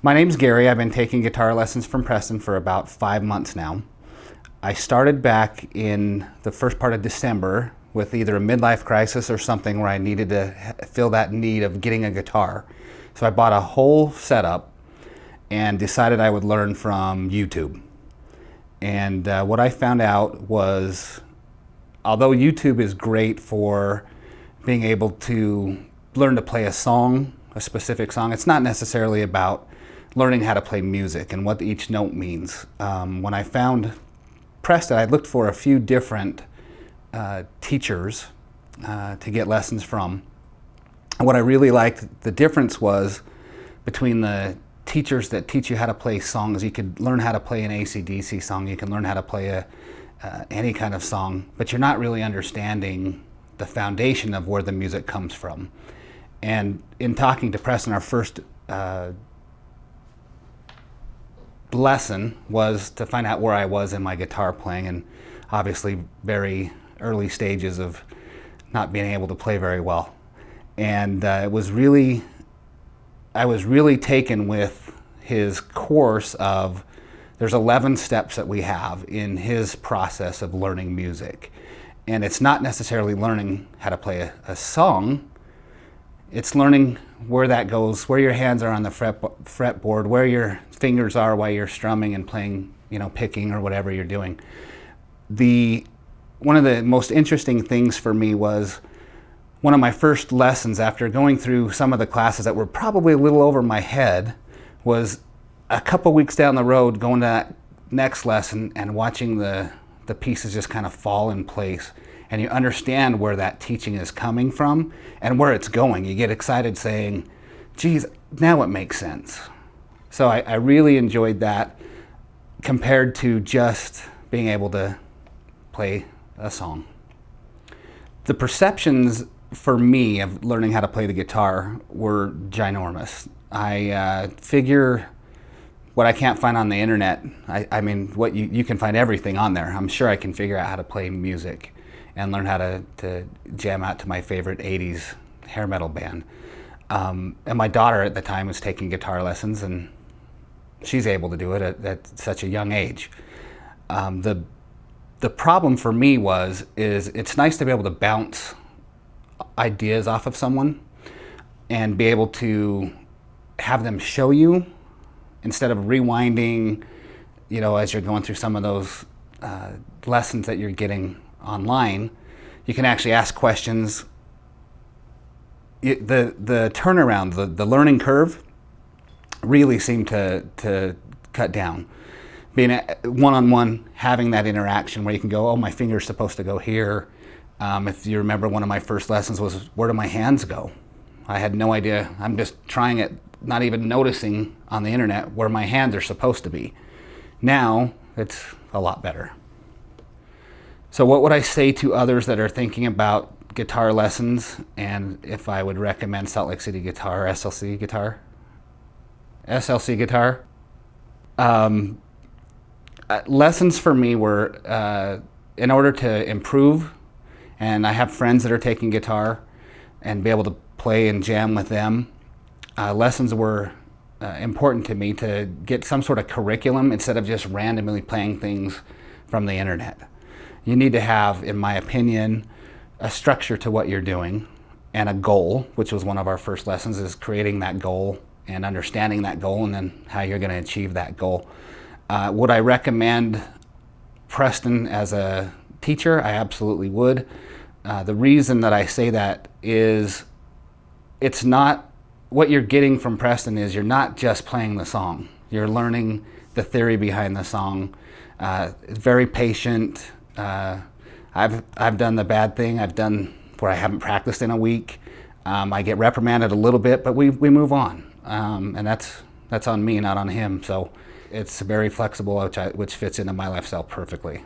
My name's Gary. I've been taking guitar lessons from Preston for about 5 months now. I started back in the first part of December with either a midlife crisis or something where I needed to fill that need of getting a guitar. So I bought a whole setup and decided I would learn from YouTube. And what I found out was, although YouTube is great for being able to learn to play a song, a specific song, it's not necessarily about learning how to play music and what each note means. When I found Preston, I looked for a few different teachers to get lessons from. And what I really liked, the difference was between the teachers that teach you how to play songs. You could learn how to play an AC/DC song, you can learn how to play any kind of song, but you're not really understanding the foundation of where the music comes from. And in talking to Preston, our first lesson was to find out where I was in my guitar playing, and obviously very early stages of not being able to play very well. And I was really taken with his course of, there's 11 steps that we have in his process of learning music. And it's not necessarily learning how to play a song, it's learning where that goes, where your hands are on the fretboard, where your fingers are while you're strumming and playing, picking or whatever you're doing. One of the most interesting things for me was one of my first lessons after going through some of the classes that were probably a little over my head was a couple weeks down the road going to that next lesson and watching the pieces just kind of fall in place. And you understand where that teaching is coming from and where it's going. You get excited saying, geez, now it makes sense. So I really enjoyed that compared to just being able to play a song. The perceptions for me of learning how to play the guitar were ginormous. I figure what I can't find on the internet, I mean, what you can find everything on there. I'm sure I can figure out how to play music and learn how to jam out to my favorite 80s hair metal band. And my daughter at the time was taking guitar lessons, and she's able to do it at such a young age. The problem for me is it's nice to be able to bounce ideas off of someone and be able to have them show you instead of rewinding, as you're going through some of those lessons that you're getting online. You can actually ask questions. The turnaround, the learning curve really seemed to cut down. Being one-on-one, having that interaction where you can go, oh, my finger's supposed to go here. If you remember, one of my first lessons was, where do my hands go? I had no idea. I'm just trying it, not even noticing on the internet where my hands are supposed to be. Now, it's a lot better. So what would I say to others that are thinking about guitar lessons, and if I would recommend Salt Lake City Guitar, SLC Guitar? SLC Guitar. Lessons for me were, in order to improve, and I have friends that are taking guitar and be able to play and jam with them, lessons were important to me to get some sort of curriculum instead of just randomly playing things from the internet. You need to have, in my opinion, a structure to what you're doing and a goal, which was one of our first lessons, is creating that goal and understanding that goal and then how you're going to achieve that goal. Would I recommend Preston as a teacher? I absolutely would. The reason that I say that is it's not, what you're getting from Preston is you're not just playing the song. You're learning the theory behind the song. Very patient. I've done the bad thing. I've done where I haven't practiced in a week. I get reprimanded a little bit, but we move on. And that's on me, not on him. So it's very flexible, which fits into my lifestyle perfectly.